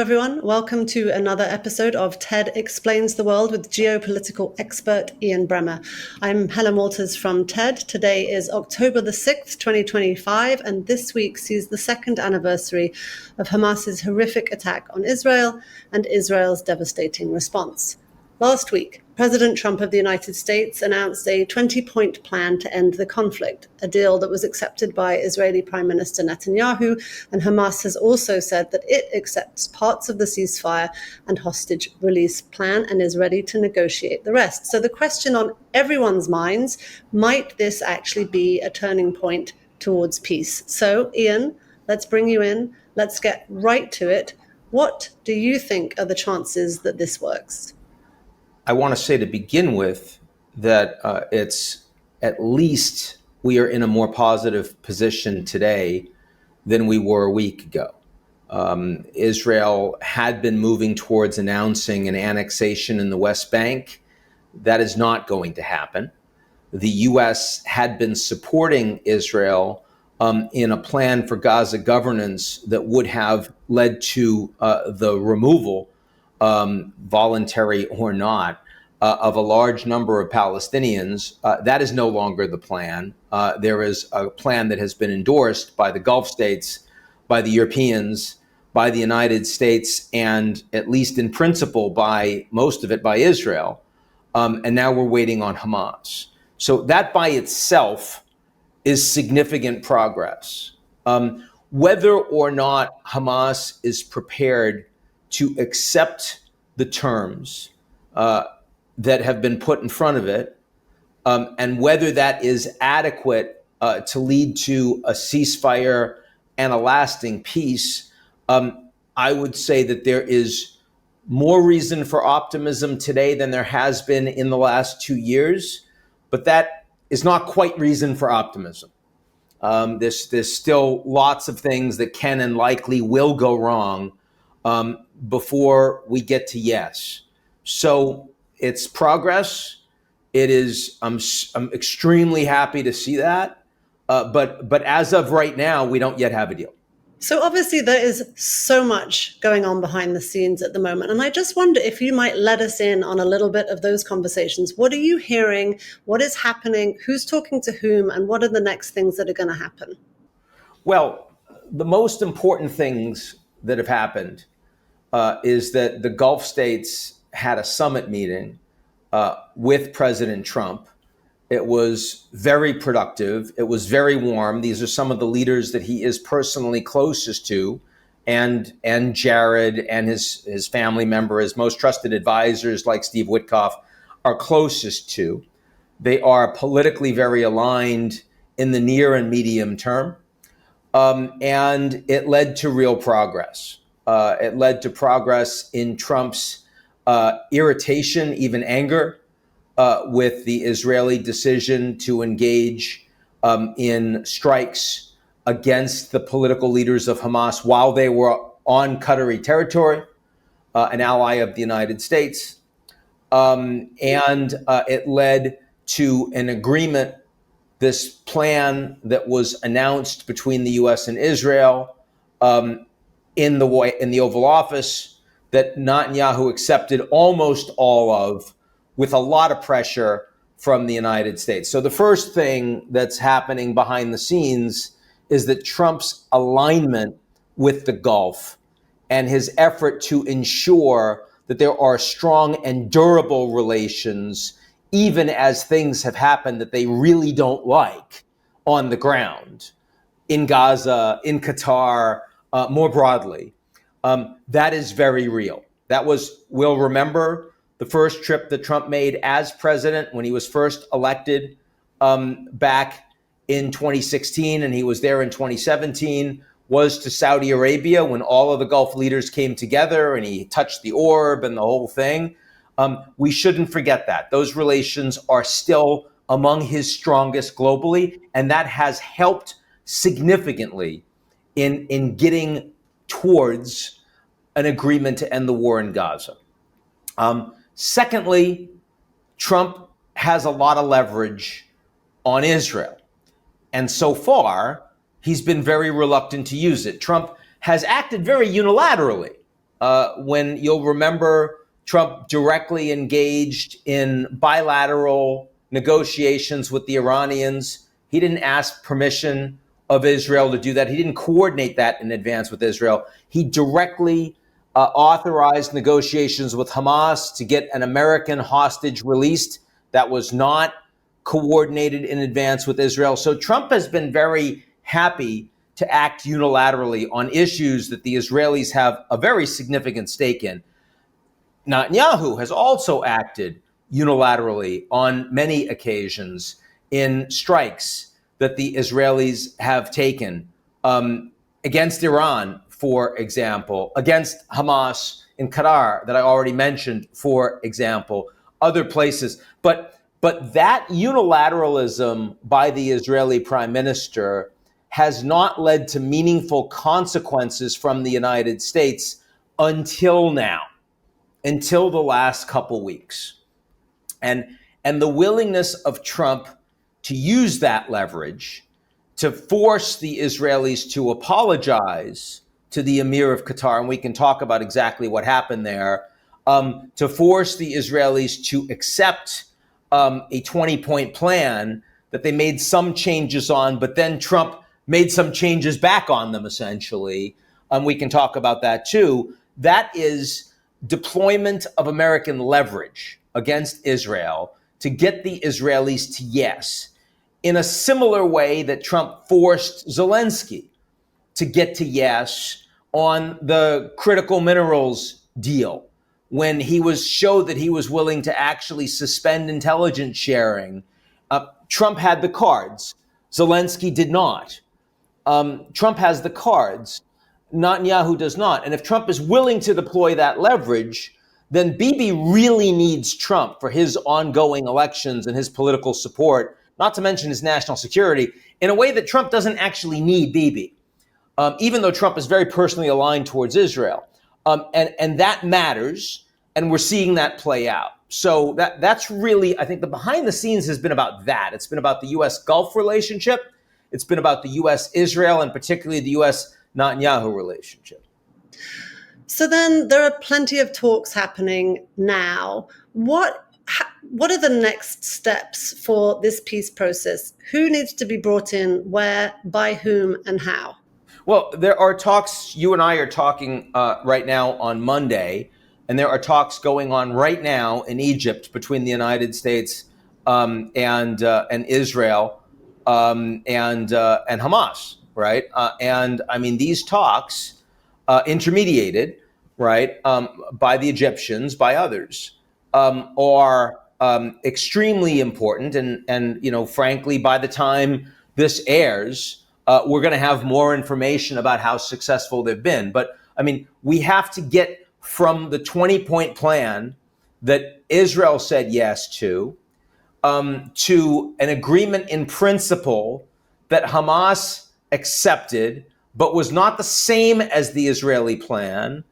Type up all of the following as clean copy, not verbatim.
everyone. Welcome to another episode of TED Explains the World with geopolitical expert Ian Bremmer. I'm Helen Walters from TED. Today is October the 6th, 2025, and this week sees the second anniversary of Hamas's horrific attack on Israel and Israel's devastating response. Last week, President Trump of the United States announced a 20-point plan to end the conflict, a deal that was accepted by Israeli Prime Minister Netanyahu, and Hamas has also said that it accepts parts of the ceasefire and hostage release plan and is ready to negotiate the rest. So the question on everyone's minds, might this actually be a turning point towards peace? So, Ian, let's bring you in. Let's get right to it. What do you think are the chances that this works? I want to say to begin with that it's at least we are in a more positive position today than we were a week ago. Israel had been moving towards announcing an annexation in the West Bank. That is not going to happen. The U.S. had been supporting Israel in a plan for Gaza governance that would have led to the removal, voluntary or not, of a large number of Palestinians. That is no longer the plan. There is a plan that has been endorsed by the Gulf states, by the Europeans, by the United States, and at least in principle by most of it by Israel. And now we're waiting on Hamas. So that by itself is significant progress. Whether or not Hamas is prepared to accept the terms that have been put in front of it, and whether that is adequate to lead to a ceasefire and a lasting peace, I would say that there is more reason for optimism today than there has been in the last 2 years, but that is not quite reason for optimism. There's still lots of things that can and likely will go wrong before we get to yes. So it's progress. It is. I'm extremely happy to see that. But as of right now, we don't yet have a deal. So obviously there is so much going on behind the scenes at the moment. And I just wonder if you might let us in on a little bit of those conversations. What are you hearing? What is happening? Who's talking to whom? And what are the next things that are going to happen? Well, the most important things that have happened is that the Gulf states had a summit meeting with President Trump. It was very productive. It was very warm. These are some of the leaders that he is personally closest to, and Jared and his family member, his most trusted advisors like Steve Witkoff, are closest to. They are politically very aligned in the near and medium term. And it led to real progress. It led to progress in Trump's irritation, even anger, with the Israeli decision to engage in strikes against the political leaders of Hamas while they were on Qatari territory, an ally of the United States. And it led to an agreement, this plan that was announced between the U.S. and Israel in the Oval Office that Netanyahu accepted almost all of, with a lot of pressure from the United States. So the first thing that's happening behind the scenes is that Trump's alignment with the Gulf and his effort to ensure that there are strong and durable relations, even as things have happened that they really don't like on the ground, in Gaza, in Qatar, more broadly. That is very real. That was, we'll remember, the first trip that Trump made as president when he was first elected back in 2016, and he was there in 2017, was to Saudi Arabia when all of the Gulf leaders came together and he touched the orb and the whole thing. We shouldn't forget that. Those relations are still among his strongest globally, and that has helped significantly in getting towards an agreement to end the war in Gaza. Secondly, Trump has a lot of leverage on Israel. And so far, he's been very reluctant to use it. Trump has acted very unilaterally when you'll remember Trump directly engaged in bilateral negotiations with the Iranians. He didn't ask permission of Israel to do that. He didn't coordinate that in advance with Israel. He directly authorized negotiations with Hamas to get an American hostage released. That was not coordinated in advance with Israel. So Trump has been very happy to act unilaterally on issues that the Israelis have a very significant stake in. Netanyahu has also acted unilaterally on many occasions in strikes that the Israelis have taken against Iran, for example, against Hamas in Qatar that I already mentioned, for example, other places. But that unilateralism by the Israeli Prime Minister has not led to meaningful consequences from the United States until now, until the last couple weeks. And the willingness of Trump to use that leverage to force the Israelis to apologize to the Emir of Qatar, and we can talk about exactly what happened there, to force the Israelis to accept a 20-point plan that they made some changes on, but then Trump made some changes back on them, essentially. We can talk about that too. That is deployment of American leverage against Israel to get the Israelis to yes, in a similar way that Trump forced Zelensky to get to yes on the critical minerals deal, when he showed that he was willing to actually suspend intelligence sharing. Trump had the cards. Zelensky did not. Trump has the cards. Netanyahu does not. And if Trump is willing to deploy that leverage, then Bibi really needs Trump for his ongoing elections and his political support, not to mention his national security, in a way that Trump doesn't actually need Bibi, even though Trump is very personally aligned towards Israel. And that matters, and we're seeing that play out. So that's really, I think the behind the scenes has been about that. It's been about the U.S. Gulf relationship. It's been about the U.S.-Israel and particularly the U.S.-Netanyahu relationship. So then there are plenty of talks happening now. What are the next steps for this peace process? Who needs to be brought in, where, by whom, and how? Well, there are talks. You and I are talking right now on Monday, and there are talks going on right now in Egypt between the United States and Israel and Hamas, right? And I mean, these talks intermediated, right, by the Egyptians, by others, are extremely important. And frankly, by the time this airs, we're going to have more information about how successful they've been. But I mean, we have to get from the 20-point plan that Israel said yes to an agreement in principle that Hamas accepted, but was not the same as the Israeli plan,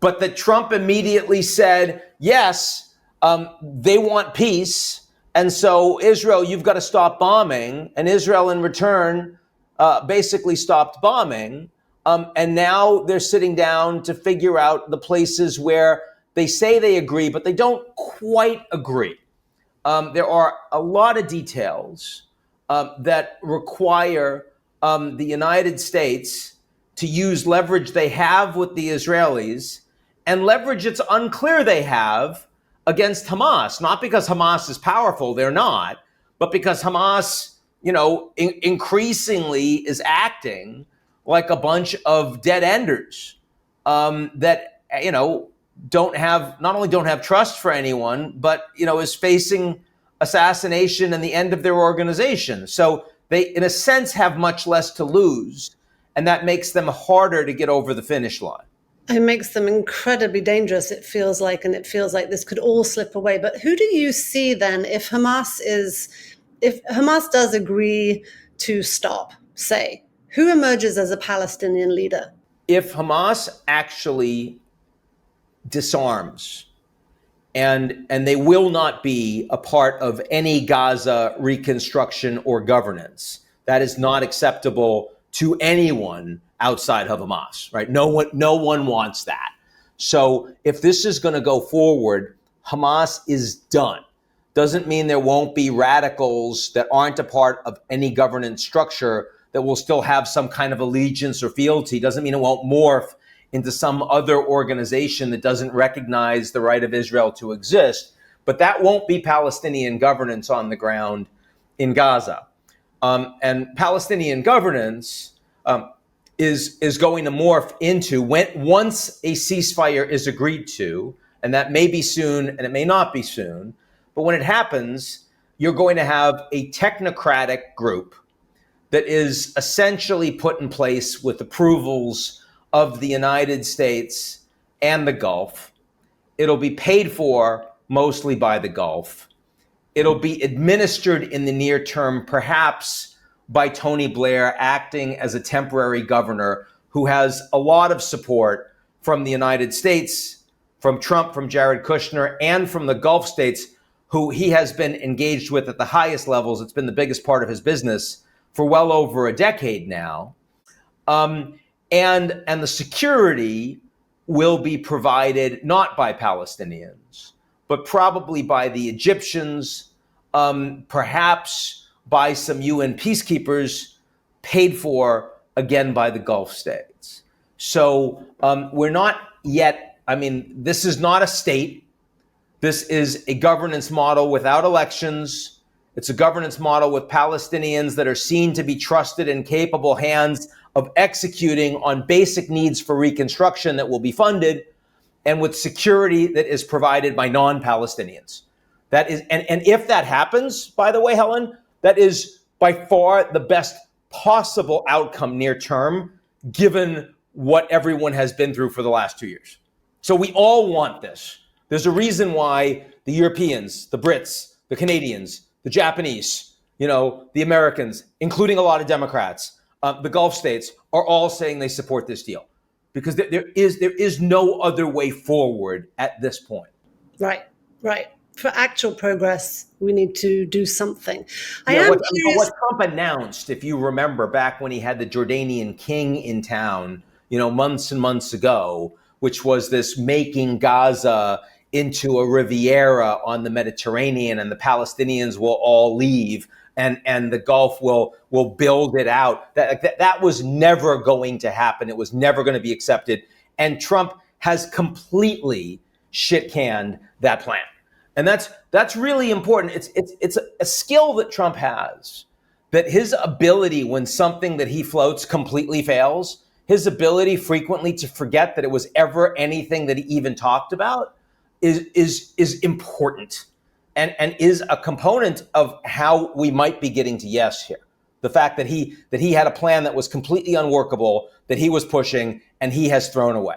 but that Trump immediately said, yes, they want peace. And so Israel, you've got to stop bombing. And Israel in return basically stopped bombing. And now they're sitting down to figure out the places where they say they agree, but they don't quite agree. There are a lot of details that require the United States to use leverage they have with the Israelis and leverage it's unclear they have against Hamas, not because Hamas is powerful, they're not, but because Hamas, increasingly is acting like a bunch of dead enders that, not only don't have trust for anyone, but, is facing assassination and the end of their organization. So they, in a sense, have much less to lose, and that makes them harder to get over the finish line. It makes them incredibly dangerous, it feels like, and it feels like this could all slip away. But who do you see then if Hamas does agree to stop, say, who emerges as a Palestinian leader? If Hamas actually disarms, and they will not be a part of any Gaza reconstruction or governance, that is not acceptable to anyone outside of Hamas, right? No one wants that. So if this is going to go forward, Hamas is done. Doesn't mean there won't be radicals that aren't a part of any governance structure that will still have some kind of allegiance or fealty. Doesn't mean it won't morph into some other organization that doesn't recognize the right of Israel to exist. But that won't be Palestinian governance on the ground in Gaza. And Palestinian governance is going to morph into once a ceasefire is agreed to, and that may be soon and it may not be soon, but when it happens, you're going to have a technocratic group that is essentially put in place with approvals of the United States and the Gulf. It'll be paid for mostly by the Gulf. It'll be administered in the near term, perhaps by Tony Blair acting as a temporary governor who has a lot of support from the United States, from Trump, from Jared Kushner, and from the Gulf states, who he has been engaged with at the highest levels. It's been the biggest part of his business for well over a decade now. And the security will be provided not by Palestinians, but probably by the Egyptians, perhaps by some UN peacekeepers, paid for again by the Gulf states. So we're not yet, this is not a state. This is a governance model without elections. It's a governance model with Palestinians that are seen to be trusted and capable hands of executing on basic needs for reconstruction that will be funded, and with security that is provided by non-Palestinians. That is, and if that happens, by the way, Helen, that is by far the best possible outcome near term, given what everyone has been through for the last 2 years. So we all want this. There's a reason why the Europeans, the Brits, the Canadians, the Japanese, the Americans, including a lot of Democrats, the Gulf states are all saying they support this deal, because there is no other way forward at this point. Right. For actual progress, we need to do something. What Trump announced, if you remember, back when he had the Jordanian king in town, months and months ago, which was this making Gaza into a Riviera on the Mediterranean, and the Palestinians will all leave, and the Gulf will build it out. That was never going to happen. It was never going to be accepted. And Trump has completely shit-canned that plan. And that's really important. It's a skill that Trump has, that his ability when something that he floats completely fails, his ability frequently to forget that it was ever anything that he even talked about is important and is a component of how we might be getting to yes here. The fact that he had a plan that was completely unworkable, that he was pushing, and he has thrown away.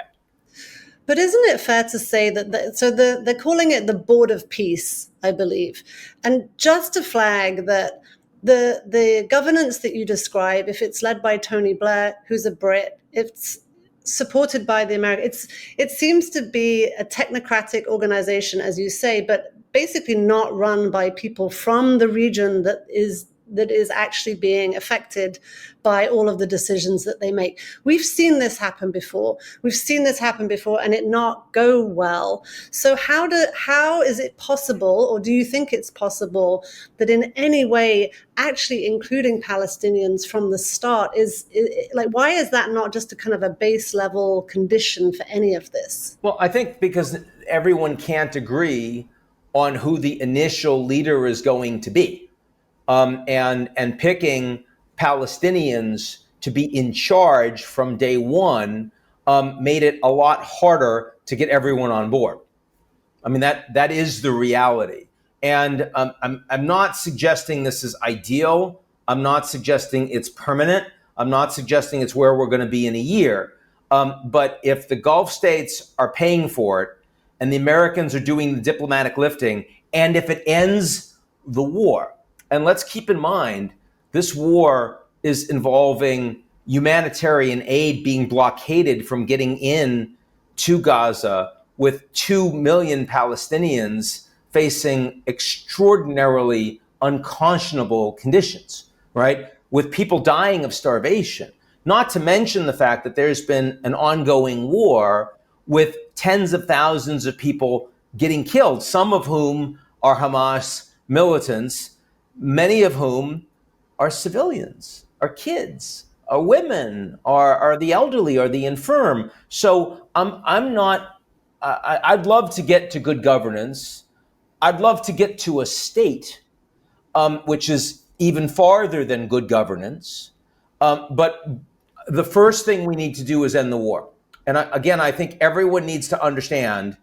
But isn't it fair to say that they're calling it the Board of Peace, I believe, and just to flag that the governance that you describe, if it's led by Tony Blair, who's a Brit, it's supported by the Americans. It seems to be a technocratic organization, as you say, but basically not run by people from the region that is actually being affected by all of the decisions that they make. We've seen this happen before. And it not go well. So how is it possible, or do you think it's possible, that in any way actually including Palestinians from the start is why is that not just a kind of a base level condition for any of this? Well, I think because everyone can't agree on who the initial leader is going to be. And picking Palestinians to be in charge from day one made it a lot harder to get everyone on board. That is the reality. And I'm not suggesting this is ideal. I'm not suggesting it's permanent. I'm not suggesting it's where we're going to be in a year. But if the Gulf states are paying for it, and the Americans are doing the diplomatic lifting, and if it ends the war, and let's keep in mind, this war is involving humanitarian aid being blockaded from getting in to Gaza, with 2 million Palestinians facing extraordinarily unconscionable conditions, right? With people dying of starvation, not to mention the fact that there's been an ongoing war with tens of thousands of people getting killed, some of whom are Hamas militants, many of whom are civilians, are kids, are women, are the elderly, are the infirm. So I'm not, I'd love to get to good governance. I'd love to get to a state, which is even farther than good governance. But the first thing we need to do is end the war. And again, I think everyone needs to understand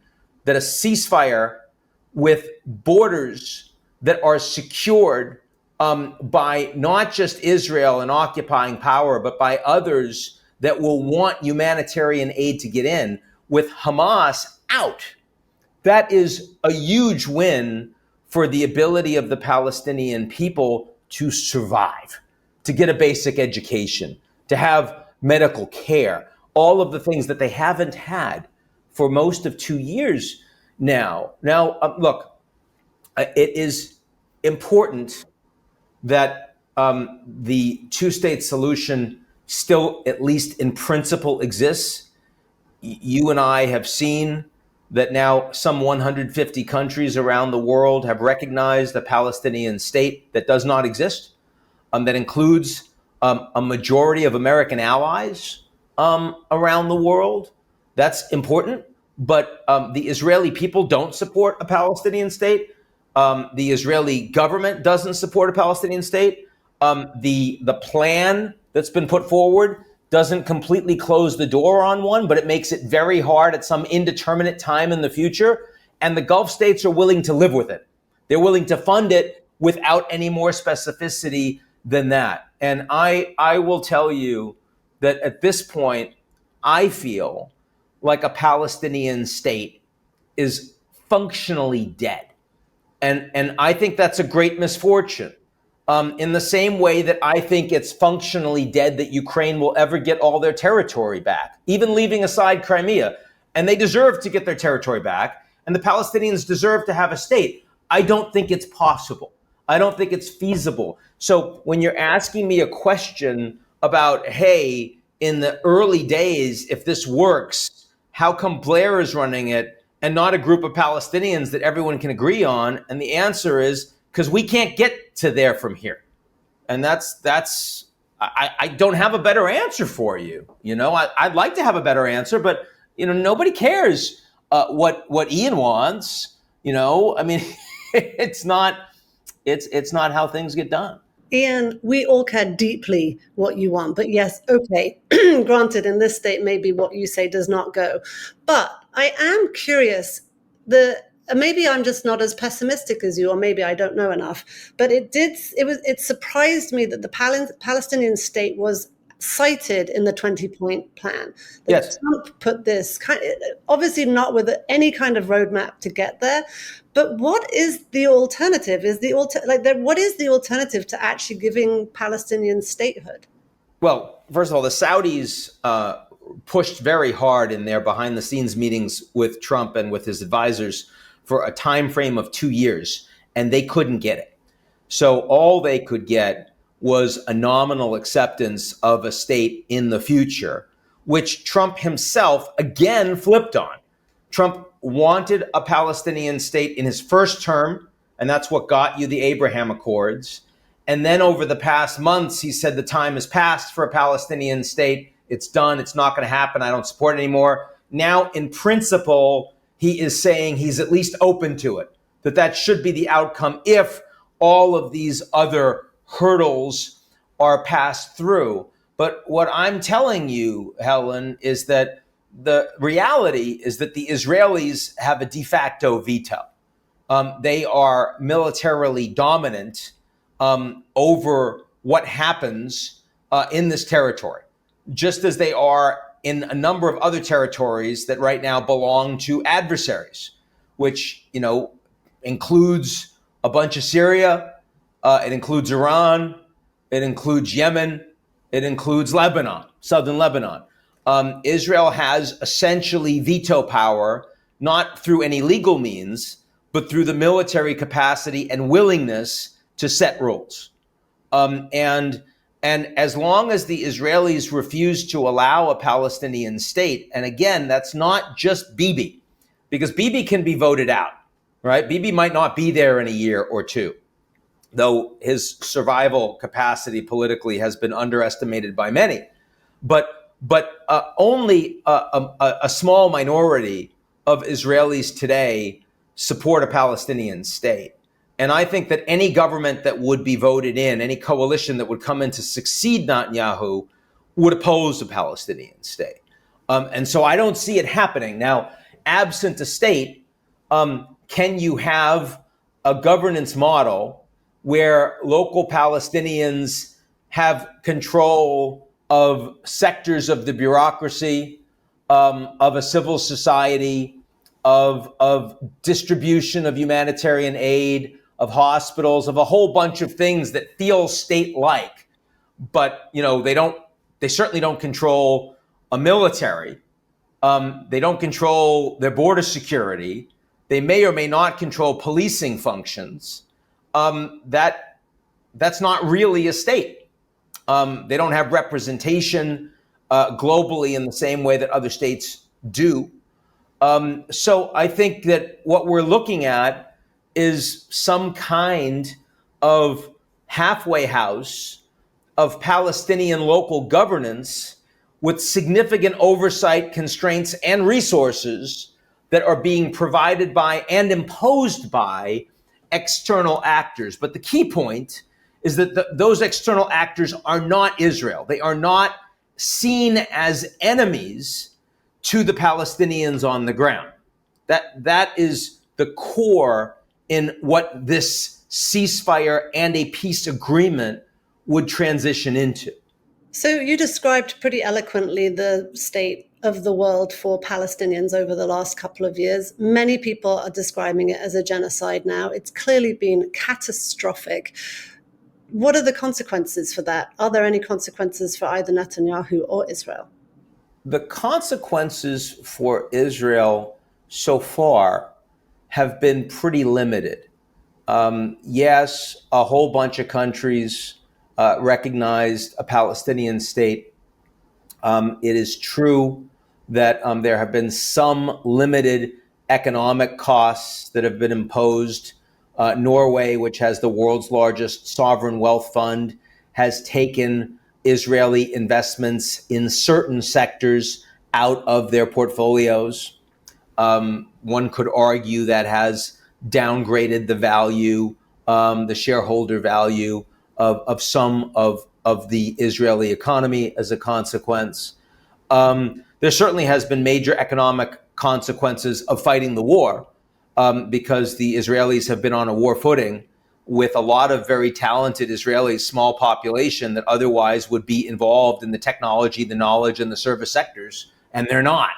that a ceasefire with borders that are secured by not just Israel and occupying power, but by others that will want humanitarian aid to get in, with Hamas out, that is a huge win for the ability of the Palestinian people to survive, to get a basic education, to have medical care, all of the things that they haven't had for most of 2 years now. Now, look, it is important that the two-state solution still, at least in principle, exists. You and I have seen that now some 150 countries around the world have recognized a Palestinian state that does not exist, that includes a majority of American allies around the world. That's important. But the Israeli people don't support a Palestinian state. The Israeli government doesn't support a Palestinian state. The plan that's been put forward doesn't completely close the door on one, but it makes it very hard at some indeterminate time in the future. And the Gulf states are willing to live with it. They're willing to fund it without any more specificity than that. And I will tell you that at this point, I feel like a Palestinian state is functionally dead. And I think that's a great misfortune. In the same way that I think it's functionally dead that Ukraine will ever get all their territory back, even leaving aside Crimea. And they deserve to get their territory back. And the Palestinians deserve to have a state. I don't think it's possible. I don't think it's feasible. So when you're asking me a question about, hey, in the early days, if this works, how come Blair is running it and not a group of Palestinians that everyone can agree on? And the answer is because we can't get to there from here. And I don't have a better answer for you. You know, I'd like to have a better answer, but, you know, nobody cares what Ian wants. You know, I mean, it's not how things get done. Ian, we all care deeply what you want, but yes, okay, granted, in this state, maybe what you say does not go. But I am curious, maybe I'm just not as pessimistic as you, or maybe I don't know enough, but it surprised me that the Palestinian state was cited in the 20-point plan. Yes. Trump put this obviously not with any kind of roadmap to get there, but what is the alternative? What is the alternative to actually giving Palestinian statehood? Well, first of all, the Saudis pushed very hard in their behind-the-scenes meetings with Trump and with his advisors for a time frame of 2 years, and they couldn't get it. So all they could get was a nominal acceptance of a state in the future, which Trump himself again flipped on. Trump wanted a Palestinian state in his first term, and that's what got you the Abraham Accords. And then over the past months, he said the time has passed for a Palestinian state. It's done. It's not going to happen. I don't support it anymore. Now, in principle, he is saying he's at least open to it, that should be the outcome if all of these other hurdles are passed through. But what I'm telling you, Helen, is that the reality is that the Israelis have a de facto veto. They are militarily dominant over what happens in this territory, just as they are in a number of other territories that right now belong to adversaries, which, you know, includes a bunch of Syria, it includes Iran, it includes Yemen, it includes Lebanon, southern Lebanon. Israel has essentially veto power, not through any legal means, but through the military capacity and willingness to set rules. And And as long as the Israelis refuse to allow a Palestinian state, and again, that's not just Bibi, because Bibi can be voted out, right? Bibi might not be there in a year or two, though his survival capacity politically has been underestimated by many. But only a small minority of Israelis today support a Palestinian state. And I think that any government that would be voted in, any coalition that would come in to succeed Netanyahu, would oppose a Palestinian state. And so I don't see it happening. Now, absent a state, can you have a governance model where local Palestinians have control of sectors of the bureaucracy, of a civil society, of distribution of humanitarian aid, of hospitals, of a whole bunch of things that feel state-like, but they certainly don't control a military. They don't control their border security. They may or may not control policing functions. That's not really a state. They don't have representation globally in the same way that other states do. So I think that what we're looking at is some kind of halfway house of Palestinian local governance with significant oversight, constraints, and resources that are being provided by and imposed by external actors. But the key point is that those external actors are not Israel. They are not seen as enemies to the Palestinians on the ground. That is the core in what this ceasefire and a peace agreement would transition into. So you described pretty eloquently the state of the world for Palestinians over the last couple of years. Many people are describing it as a genocide now. It's clearly been catastrophic. What are the consequences for that? Are there any consequences for either Netanyahu or Israel? The consequences for Israel so far have been pretty limited. Yes, a whole bunch of countries recognized a Palestinian state. It is true that there have been some limited economic costs that have been imposed. Norway, which has the world's largest sovereign wealth fund, has taken Israeli investments in certain sectors out of their portfolios. One could argue that has downgraded the value, the shareholder value of some of the Israeli economy as a consequence. There certainly has been major economic consequences of fighting the war, because the Israelis have been on a war footing with a lot of very talented Israelis, small population that otherwise would be involved in the technology, the knowledge, and the service sectors, and they're not.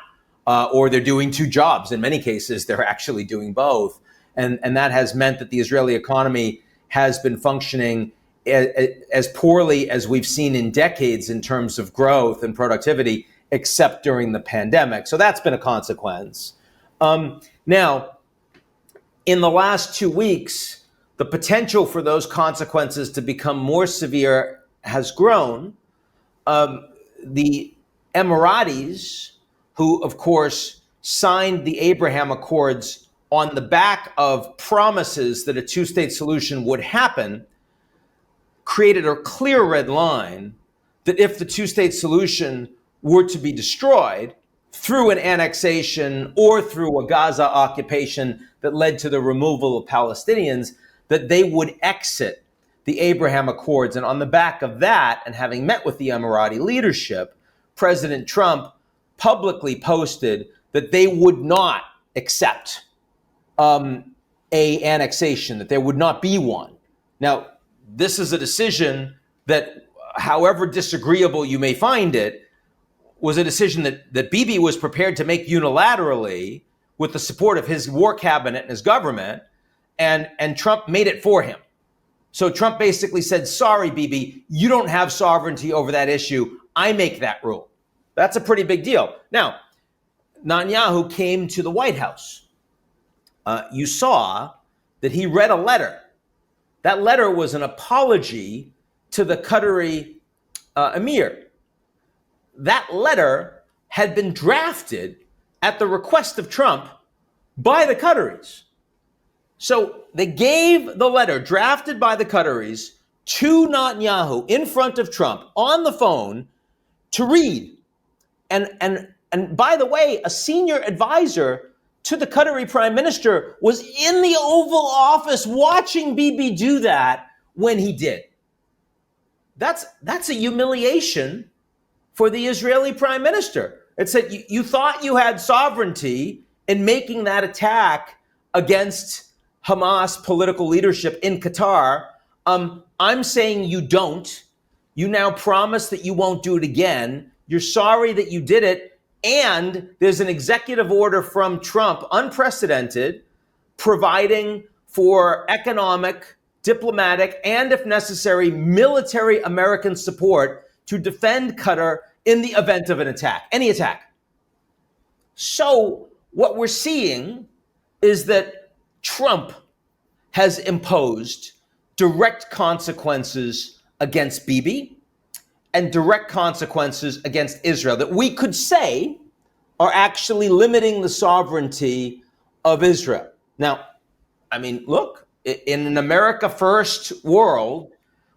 Or they're doing two jobs. In many cases, they're actually doing both. And that has meant that the Israeli economy has been functioning as poorly as we've seen in decades in terms of growth and productivity, except during the pandemic. So that's been a consequence. Now, in the last 2 weeks, the potential for those consequences to become more severe has grown. The Emiratis, who, of course, signed the Abraham Accords on the back of promises that a two-state solution would happen, created a clear red line that if the two-state solution were to be destroyed through an annexation or through a Gaza occupation that led to the removal of Palestinians, that they would exit the Abraham Accords. And on the back of that, and having met with the Emirati leadership, President Trump publicly posted that they would not accept a annexation, that there would not be one. Now, this is a decision that, however disagreeable you may find it, was a decision that Bibi was prepared to make unilaterally with the support of his war cabinet and his government, and Trump made it for him. So Trump basically said, sorry, Bibi, you don't have sovereignty over that issue. I make that rule. That's a pretty big deal. Now, Netanyahu came to the White House. You saw that he read a letter. That letter was an apology to the Qatari emir. That letter had been drafted at the request of Trump by the Qataris. So they gave the letter drafted by the Qataris to Netanyahu in front of Trump on the phone to read. And by the way, a senior advisor to the Qatari Prime Minister was in the Oval Office watching Bibi do that when he did. That's a humiliation for the Israeli Prime Minister. It said you thought you had sovereignty in making that attack against Hamas political leadership in Qatar. I'm saying you don't. You now promise that you won't do it again. You're sorry that you did it. And there's an executive order from Trump, unprecedented, providing for economic, diplomatic, and if necessary, military American support to defend Qatar in the event of an attack, any attack. So what we're seeing is that Trump has imposed direct consequences against Bibi and direct consequences against Israel that we could say are actually limiting the sovereignty of Israel. Now, I mean, look, in an America First world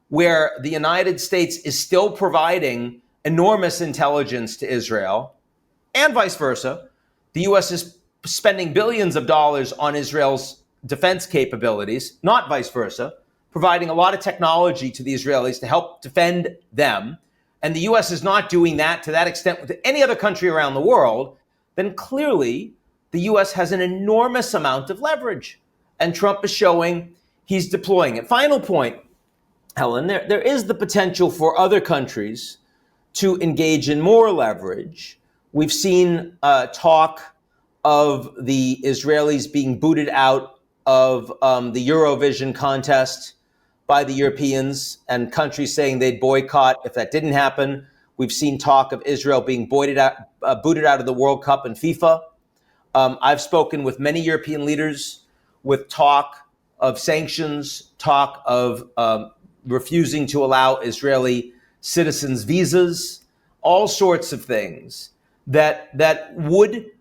where the United States is still providing enormous intelligence to Israel and vice versa, the U.S. is spending billions of dollars on Israel's defense capabilities, not vice versa, providing a lot of technology to the Israelis to help defend them, and the U.S. is not doing that to that extent with any other country around the world, then clearly the U.S. has an enormous amount of leverage. And Trump is showing he's deploying it. Final point, Helen, there is the potential for other countries to engage in more leverage. We've seen talk of the Israelis being booted out of the Eurovision contest by the Europeans and countries saying they'd boycott if that didn't happen. We've seen talk of Israel being booted out of the World Cup and FIFA. I've spoken with many European leaders with talk of sanctions, talk of refusing to allow Israeli citizens visas, all sorts of things that would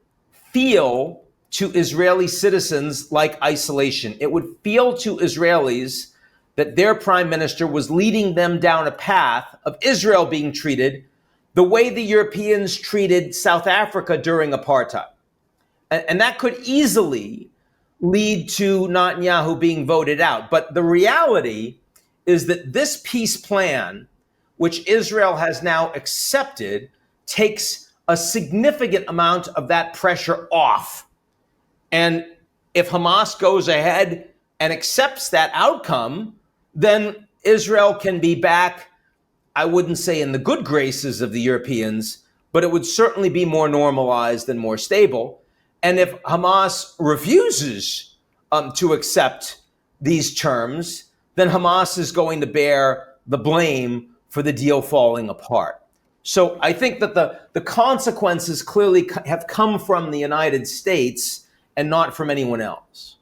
feel to Israeli citizens like isolation. It would feel to Israelis that their prime minister was leading them down a path of Israel being treated the way the Europeans treated South Africa during apartheid. And that could easily lead to Netanyahu being voted out. But the reality is that this peace plan, which Israel has now accepted, takes a significant amount of that pressure off. And if Hamas goes ahead and accepts that outcome, then Israel can be back, I wouldn't say in the good graces of the Europeans, but it would certainly be more normalized and more stable. And if Hamas refuses to accept these terms, then Hamas is going to bear the blame for the deal falling apart. So I think that the consequences clearly have come from the United States and not from anyone else.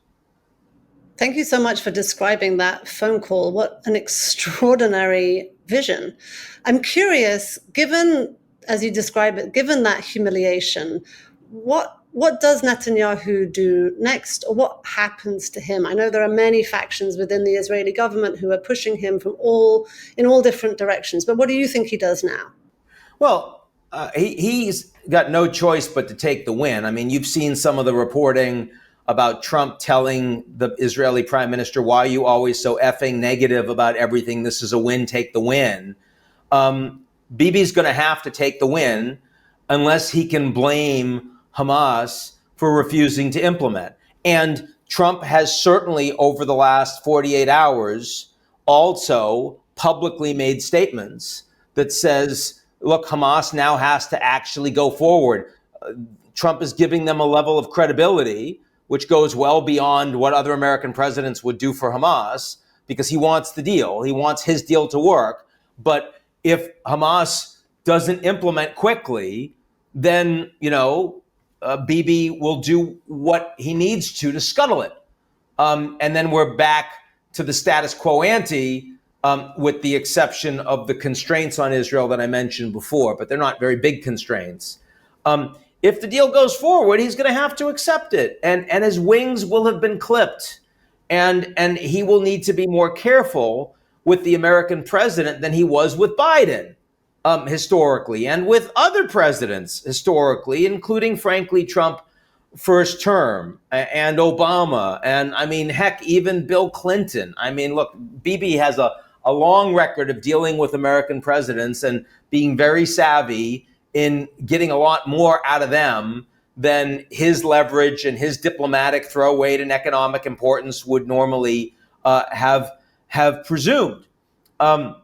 Thank you so much for describing that phone call. What an extraordinary vision. I'm curious, given, as you describe it, given that humiliation, what does Netanyahu do next, or what happens to him? I know there are many factions within the Israeli government who are pushing him in all different directions, but what do you think he does now? Well, he's got no choice but to take the win. I mean, you've seen some of the reporting about Trump telling the Israeli Prime Minister, why are you always so effing negative about everything? This is a win, take the win. Bibi's going to have to take the win unless he can blame Hamas for refusing to implement. And Trump has certainly, over the last 48 hours, also publicly made statements that says, look, Hamas now has to actually go forward. Trump is giving them a level of credibility which goes well beyond what other American presidents would do for Hamas, because he wants the deal. He wants his deal to work. But if Hamas doesn't implement quickly, then, Bibi will do what he needs to scuttle it. And then we're back to the status quo ante with the exception of the constraints on Israel that I mentioned before, but they're not very big constraints. If the deal goes forward, he's going to have to accept it, and his wings will have been clipped, and he will need to be more careful with the American president than he was with Biden historically, and with other presidents historically, including, frankly, Trump first term and Obama, and I mean, heck, even Bill Clinton. I mean, look, Bibi has a long record of dealing with American presidents and being very savvy in getting a lot more out of them than his leverage and his diplomatic throw weight and economic importance would normally have presumed. And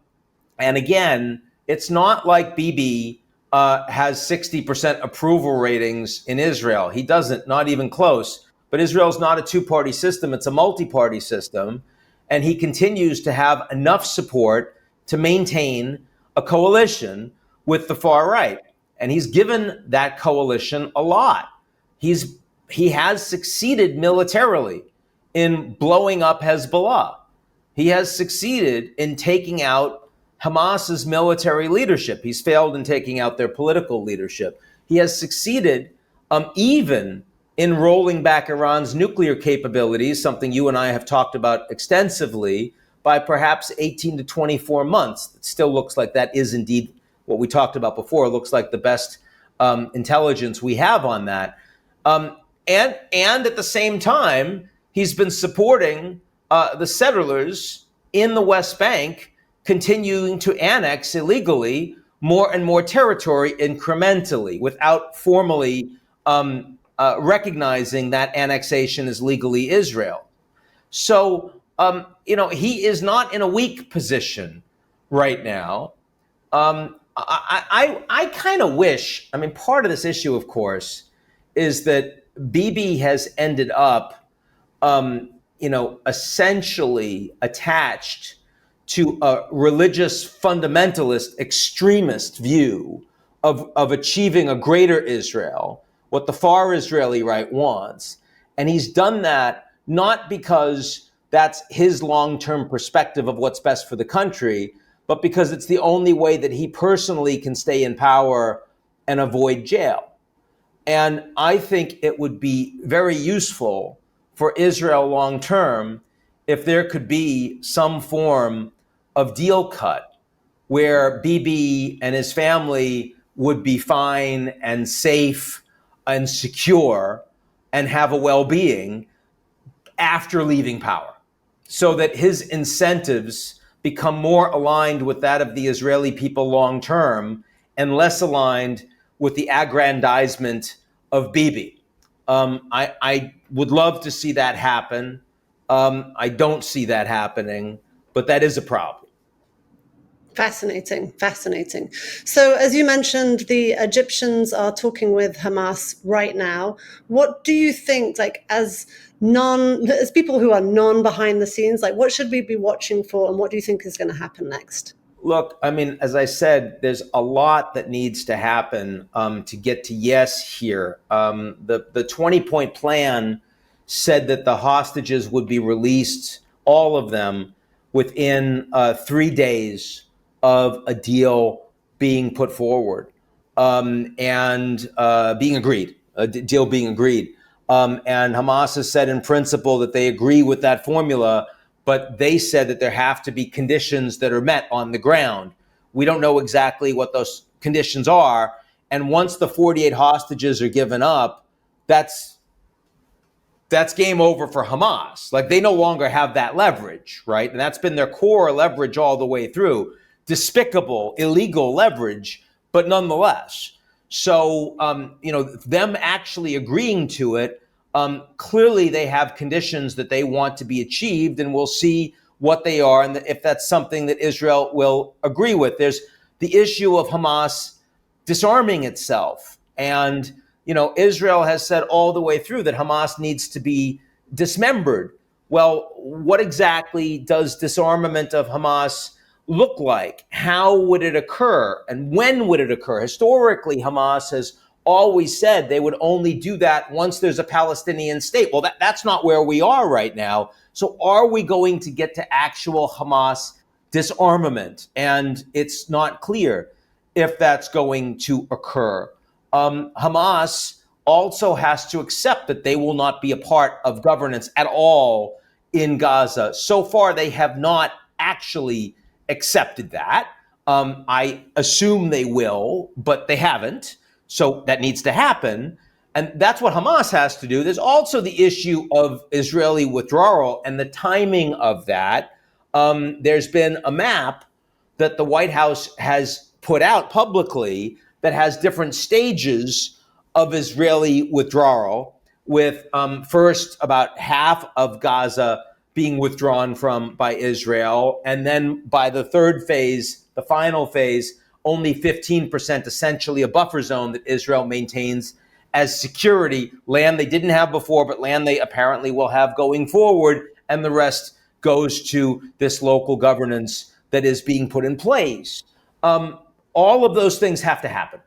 again, it's not like Bibi has 60% approval ratings in Israel. He doesn't, not even close. But Israel's not a two-party system. It's a multi-party system. And he continues to have enough support to maintain a coalition with the far right. And he's given that coalition a lot. He has succeeded militarily in blowing up Hezbollah. He has succeeded in taking out Hamas's military leadership. He's failed in taking out their political leadership. He has succeeded even in rolling back Iran's nuclear capabilities, something you and I have talked about extensively, by perhaps 18 to 24 months. It still looks like that is indeed what we talked about before. It looks like the best intelligence we have on that. And at the same time, he's been supporting the settlers in the West Bank, continuing to annex illegally more and more territory incrementally without formally recognizing that annexation is legally Israel. So, he is not in a weak position right now. I kind of wish, part of this issue, of course, is that Bibi has ended up, essentially attached to a religious fundamentalist extremist view of achieving a greater Israel, what the far Israeli right wants. And he's done that not because that's his long-term perspective of what's best for the country, but because it's the only way that he personally can stay in power and avoid jail. And I think it would be very useful for Israel long-term if there could be some form of deal cut where Bibi and his family would be fine and safe and secure and have a well-being after leaving power, so that his incentives become more aligned with that of the Israeli people long-term and less aligned with the aggrandizement of Bibi. I would love to see that happen. I don't see that happening, but that is a problem. Fascinating. So, as you mentioned, the Egyptians are talking with Hamas right now. What do you think, as people who are behind the scenes, what should we be watching for, and what do you think is going to happen next? Look, as I said, there's a lot that needs to happen to get to yes here. The 20-point plan said that the hostages would be released, all of them, within 3 days of a deal being put forward and being agreed, a deal being agreed. And Hamas has said in principle that they agree with that formula, but they said that there have to be conditions that are met on the ground. We don't know exactly what those conditions are. And once the 48 hostages are given up, that's game over for Hamas. They no longer have that leverage, right? And that's been their core leverage all the way through. Despicable, illegal leverage, but nonetheless. So, them actually agreeing to it, clearly they have conditions that they want to be achieved, and we'll see what they are and if that's something that Israel will agree with. There's the issue of Hamas disarming itself. And, Israel has said all the way through that Hamas needs to be dismembered. Well, what exactly does disarmament of Hamas look like? How would it occur? And when would it occur? Historically, Hamas has always said they would only do that once there's a Palestinian state. Well, that's not where we are right now. So are we going to get to actual Hamas disarmament, and it's not clear if that's going to occur. Hamas also has to accept that they will not be a part of governance at all in Gaza. So far, they have not actually accepted that. I assume they will, but they haven't. So that needs to happen. And that's what Hamas has to do. There's also the issue of Israeli withdrawal and the timing of that. There's been a map that the White House has put out publicly that has different stages of Israeli withdrawal, with first about half of Gaza being withdrawn from by Israel. And then by the third phase, the final phase, only 15%, essentially a buffer zone that Israel maintains as security, land they didn't have before, but land they apparently will have going forward. And the rest goes to this local governance that is being put in place. All of those things have to happen.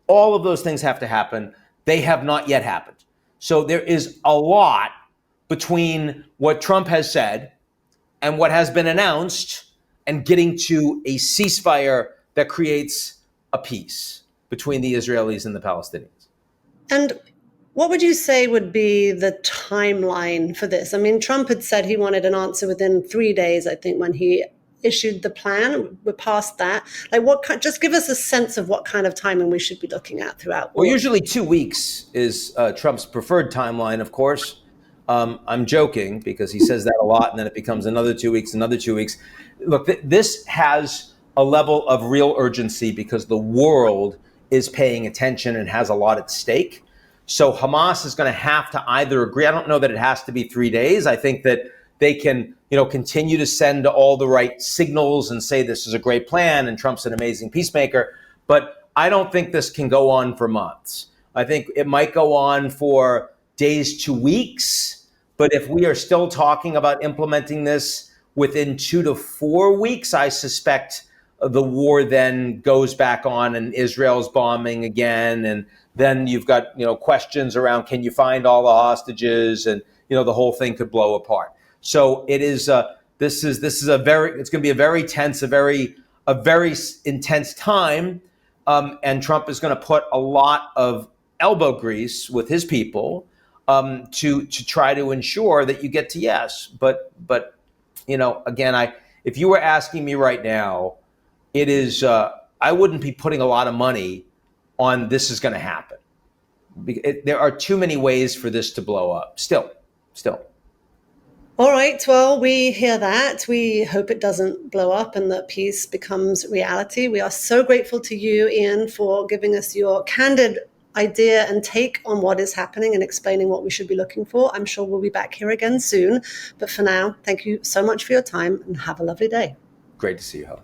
All of those things have to happen. They have not yet happened. So there is a lot between what Trump has said and what has been announced and getting to a ceasefire that creates a peace between the Israelis and the Palestinians. And what would you say would be the timeline for this? I mean, Trump had said he wanted an answer within 3 days, I think, when he issued the plan. We're past that. Like, just give us a sense of what kind of timing we should be looking at throughout. Well, usually 2 weeks is Trump's preferred timeline, of course. I'm joking because he says that a lot, and then it becomes another 2 weeks, another 2 weeks. Look, this has a level of real urgency because the world is paying attention and has a lot at stake. So Hamas is going to have to either agree. I don't know that it has to be 3 days. I think that they can, continue to send all the right signals and say this is a great plan and Trump's an amazing peacemaker. But I don't think this can go on for months. I think it might go on for days to weeks. But if we are still talking about implementing this within 2 to 4 weeks, I suspect the war then goes back on and Israel's bombing again. And then you've got, questions around, can you find all the hostages? And, the whole thing could blow apart. So it is, it's going to be a very tense, a very intense time. And Trump is going to put a lot of elbow grease with his people to try to ensure that you get to yes. But again, if you were asking me right now, it is, I wouldn't be putting a lot of money on this is going to happen. There are too many ways for this to blow up. Still. All right. Well, we hear that. We hope it doesn't blow up and that peace becomes reality. We are so grateful to you, Ian, for giving us your candid idea and take on what is happening and explaining what we should be looking for. I'm sure we'll be back here again soon. But for now, thank you so much for your time and have a lovely day. Great to see you, Helen.